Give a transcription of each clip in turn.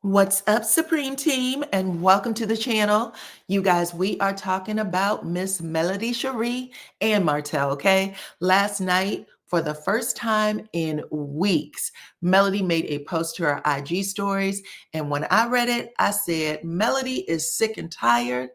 What's up, Supreme Team, and welcome to the channel. You guys, we are talking about Miss Melody Cherie and Martel, okay? Last night, for the first time in weeks, Melody made a post to her IG stories, and when I read it, I said, Melody is sick and tired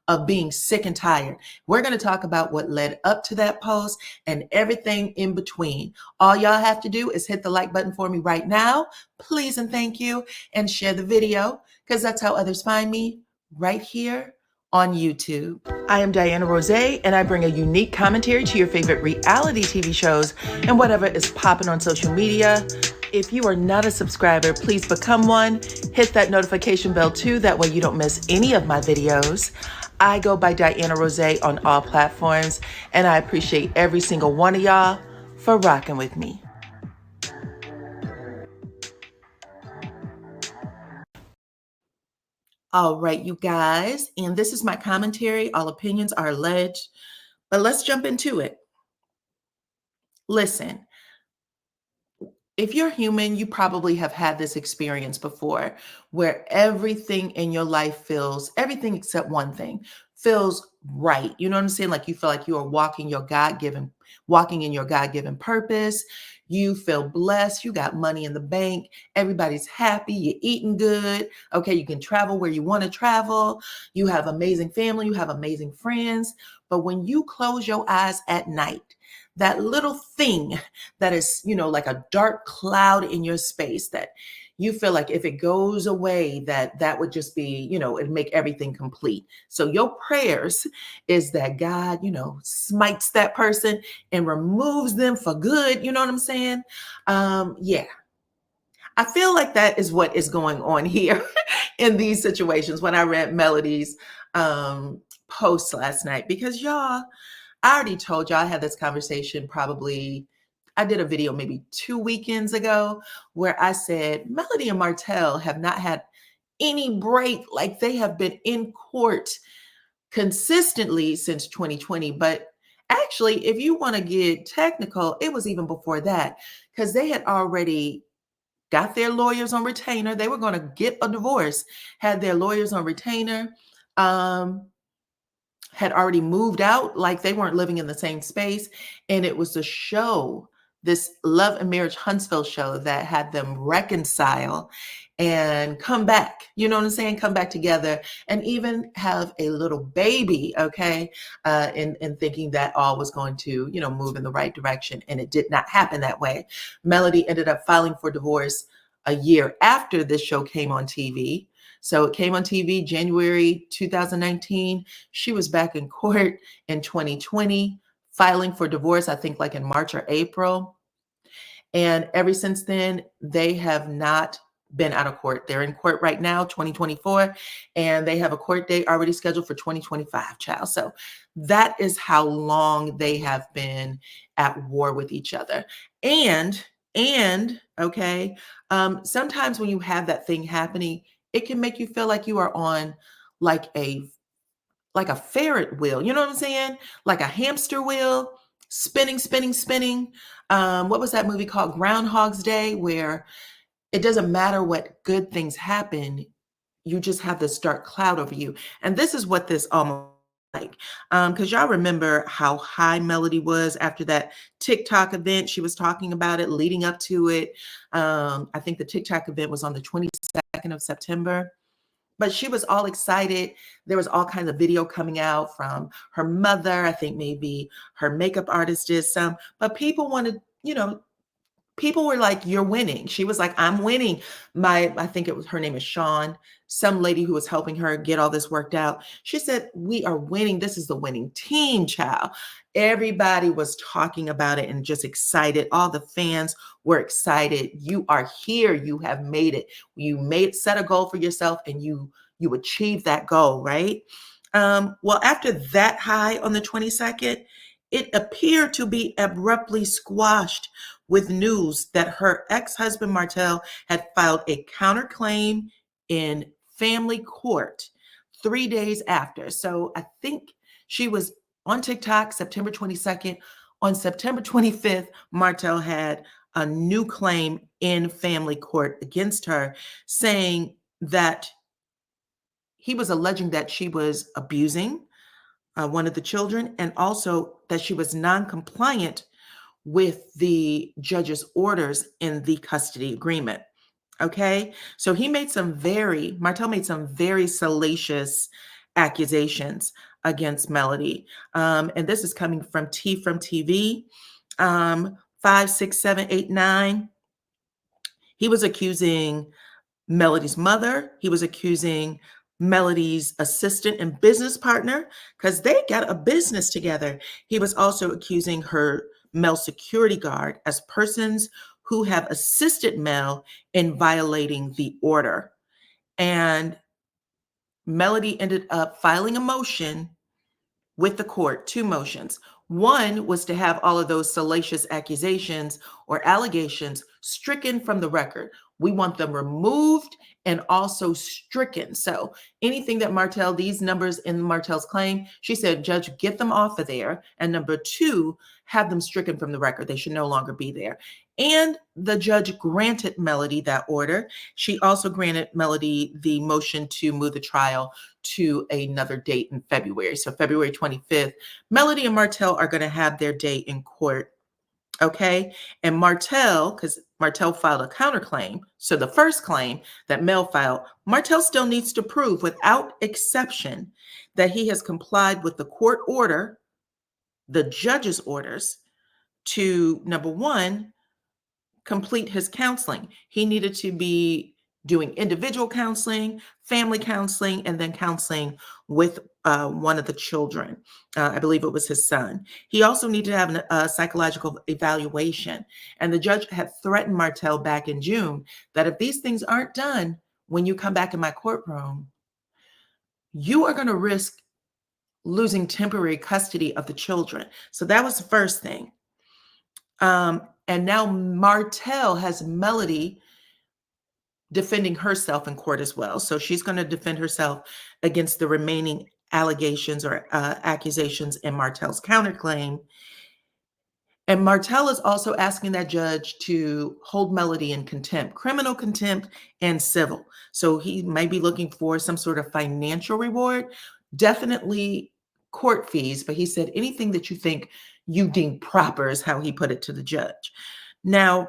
of being sick and tired. We're going to talk about what led up to that post and everything in between. All y'all have to do is hit the like button for me right now, please and thank you, and share the video because that's how others find me, right here on YouTube. I am DYANAROZAY, and I bring a unique commentary to your favorite reality TV shows and whatever is popping on social media. If you are not a subscriber, please become one. Hit that notification bell too, that way you don't miss any of my videos. I go by DYANAROZAY on all platforms, and I appreciate every single one of y'all for rocking with me. All right, you guys, and this is my commentary. All opinions are alleged, but let's jump into it. Listen, if you're human, you probably have had this experience before where everything in your life feels, everything except one thing, feels right. You know what I'm saying? Like you feel like you are walking in your God-given purpose. You feel blessed. You got money in the bank. Everybody's happy. You're eating good. Okay, you can travel where you want to travel. You have amazing family. You have amazing friends. But when you close your eyes at night, that little thing that is, like a dark cloud in your space that you feel like if it goes away, that would just be, it'd make everything complete. So your prayers is that God, smites that person and removes them for good. You know what I'm saying? Yeah. I feel like that is what is going on here in these situations when I read Melody's post last night, because y'all, I already told y'all I had this conversation probably, I did a video maybe 2 weekends ago where I said Melody and Martel have not had any break. Like they have been in court consistently since 2020. But actually, if you want to get technical, it was even before that because they had already got their lawyers on retainer. They were going to get a divorce, had their lawyers on retainer. Had already moved out, like they weren't living in the same space. And it was the show, this Love and Marriage Huntsville show, that had them reconcile and come back, you know what I'm saying? Come back together and even have a little baby, okay? In thinking that all was going to, move in the right direction. And it did not happen that way. Melody ended up filing for divorce a year after this show came on TV. So it came on TV January 2019. She was back in court in 2020, filing for divorce, I think like in March or April. And ever since then, they have not been out of court. They're in court right now, 2024, and they have a court date already scheduled for 2025, child. So that is how long they have been at war with each other. And okay, sometimes when you have that thing happening, it can make you feel like you are on like a ferret wheel. You know what I'm saying? Like a hamster wheel, spinning, spinning, spinning. What was that movie called? Groundhog's Day, where it doesn't matter what good things happen, you just have this dark cloud over you. And this is what this almost like, because y'all remember how high Melody was after that TikTok event. She was talking about it leading up to it. I think the TikTok event was on the 22nd of September. But she was all excited. There was all kinds of video coming out from her mother. I think maybe her makeup artist did some. But people wanted, people were like, you're winning. She was like, I'm winning. I think it was, her name is Sean, some lady who was helping her get all this worked out. She said, we are winning. This is the winning team, child. Everybody was talking about it and just excited. All the fans were excited. You are here. You have made it. Set a goal for yourself and you achieved that goal, right? Well, after that high on the 22nd, it appeared to be abruptly squashed with news that her ex-husband Martel had filed a counterclaim in family court 3 days after. So I think she was on TikTok September 22nd. On September 25th, Martel had a new claim in family court against her, saying that he was alleging that she was abusing one of the children, and also that she was non-compliant with the judge's orders in the custody agreement. Okay. So Martel made some very salacious accusations against Melody. And this is coming from from TV, 56789. He was accusing Melody's mother. He was accusing Melody's assistant and business partner, because they got a business together. He was also accusing her male security guard as persons who have assisted Mel in violating the order. And Melody ended up filing a motion with the court, two motions. One was to have all of those salacious accusations or allegations stricken from the record. We want them removed and also stricken. So anything that Martel, these numbers in Martel's claim, she said, Judge, get them off of there. And number two, have them stricken from the record. They should no longer be there. And the judge granted Melody that order. She also granted Melody the motion to move the trial to another date in February. So February 25th, Melody and Martel are going to have their day in court. Okay. And Martel, because Martel filed a counterclaim. So the first claim that Mel filed, Martel still needs to prove without exception that he has complied with the court order, the judge's orders, to, number one, complete his counseling. He needed to be doing individual counseling, family counseling, and then counseling with one of the children. I believe it was his son. He also needed to have a psychological evaluation. And the judge had threatened Martel back in June that if these things aren't done when you come back in my courtroom, you are going to risk losing temporary custody of the children. So that was the first thing. And now Martel has Melody defending herself in court as well. So she's going to defend herself against the remaining allegations or accusations in Martel's counterclaim. And Martel is also asking that judge to hold Melody in contempt, criminal contempt and civil. So he might be looking for some sort of financial reward, definitely court fees, but he said anything that you think you deem proper is how he put it to the judge. Now,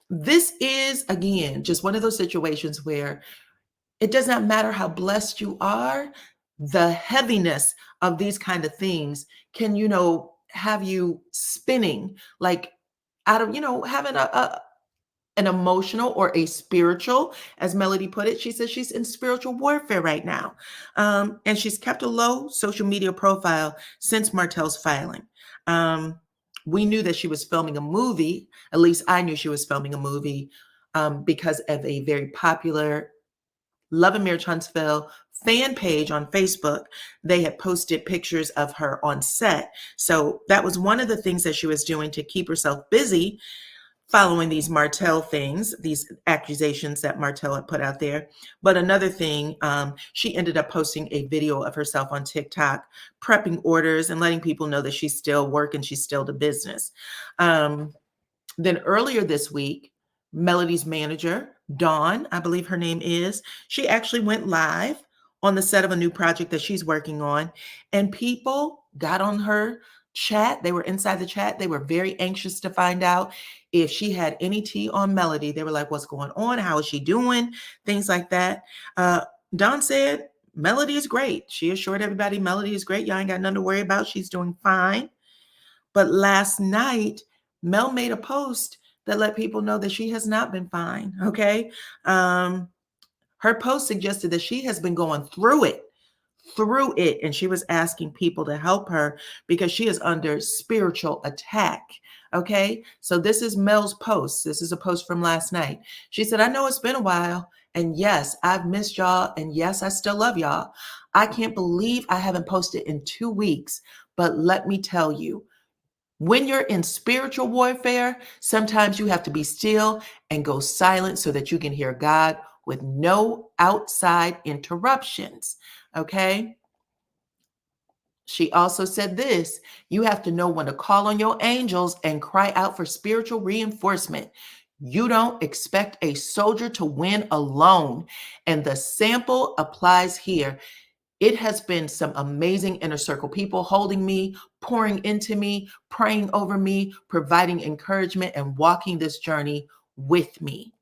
this is, again, just one of those situations where it does not matter how blessed you are, the heaviness of these kind of things can, have you spinning, like out of, having an emotional or a spiritual, as Melody put it. She says she's in spiritual warfare right now. And she's kept a low social media profile since Martel's filing. We knew that she was filming a movie. At least I knew she was filming a movie because of a very popular Love and Marriage Huntsville fan page on Facebook. They had posted pictures of her on set. So that was one of the things that she was doing to keep herself busy following these Martel things, these accusations that Martel had put out there. But another thing, she ended up posting a video of herself on TikTok, prepping orders and letting people know that she's still working, she's still the business. Then earlier this week, Melody's manager, Dawn, I believe her name is, she actually went live on the set of a new project that she's working on. And people got on her chat. They were inside the chat. They were very anxious to find out if she had any tea on Melody. They were like, what's going on? How is she doing? Things like that. Dawn said, Melody is great. She assured everybody Melody is great. Y'all ain't got nothing to worry about. She's doing fine. But last night, Mel made a post that let people know that she has not been fine. Okay. Her post suggested that she has been going through it. And she was asking people to help her because she is under spiritual attack. Okay. So this is Mel's post. This is a post from last night. She said, I know it's been a while. And yes, I've missed y'all. And yes, I still love y'all. I can't believe I haven't posted in 2 weeks. But let me tell you, when you're in spiritual warfare, sometimes you have to be still and go silent so that you can hear God with no outside interruptions. Okay. She also said this, you have to know when to call on your angels and cry out for spiritual reinforcement. You don't expect a soldier to win alone. And the sample applies here. It has been some amazing inner circle people holding me, pouring into me, praying over me, providing encouragement, and walking this journey with me.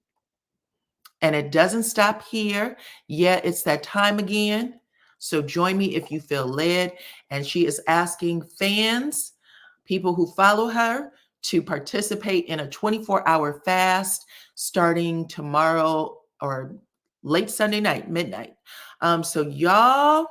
And it doesn't stop here. Yeah, it's that time again. So join me if you feel led. And she is asking fans, people who follow her, to participate in a 24-hour fast starting tomorrow or late Sunday night, midnight. So y'all,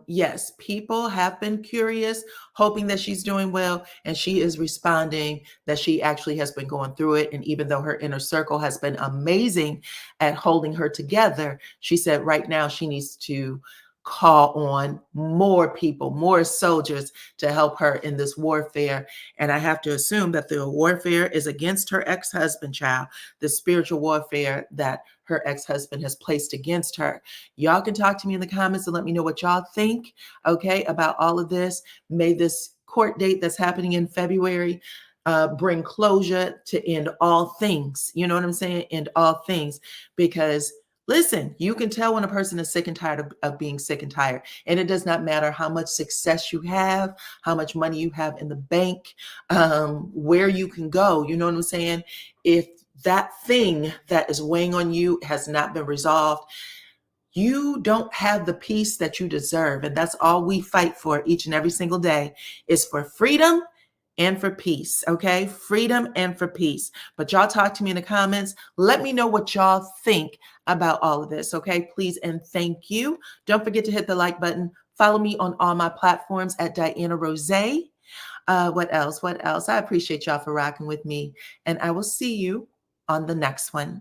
yes, people have been curious, hoping that she's doing well, and she is responding that she actually has been going through it. And even though her inner circle has been amazing at holding her together, she said right now she needs to call on more people, more soldiers to help her in this warfare. And I have to assume that the warfare is against her ex-husband, child, the spiritual warfare that her ex-husband has placed against her. Y'all can talk to me in the comments and let me know what y'all think, okay, about all of this. May this court date that's happening in February bring closure to end all things. You know what I'm saying? End all things. Because listen, you can tell when a person is sick and tired of being sick and tired. And it does not matter how much success you have, how much money you have in the bank, where you can go. You know what I'm saying? If that thing that is weighing on you has not been resolved, you don't have the peace that you deserve. And that's all we fight for each and every single day, is for freedom and for peace. Okay. Freedom and for peace. But y'all talk to me in the comments. Let me know what y'all think about all of this. Okay. Please and thank you. Don't forget to hit the like button. Follow me on all my platforms at DYANAROZAY. What else? What else? I appreciate y'all for rocking with me. And I will see you on the next one.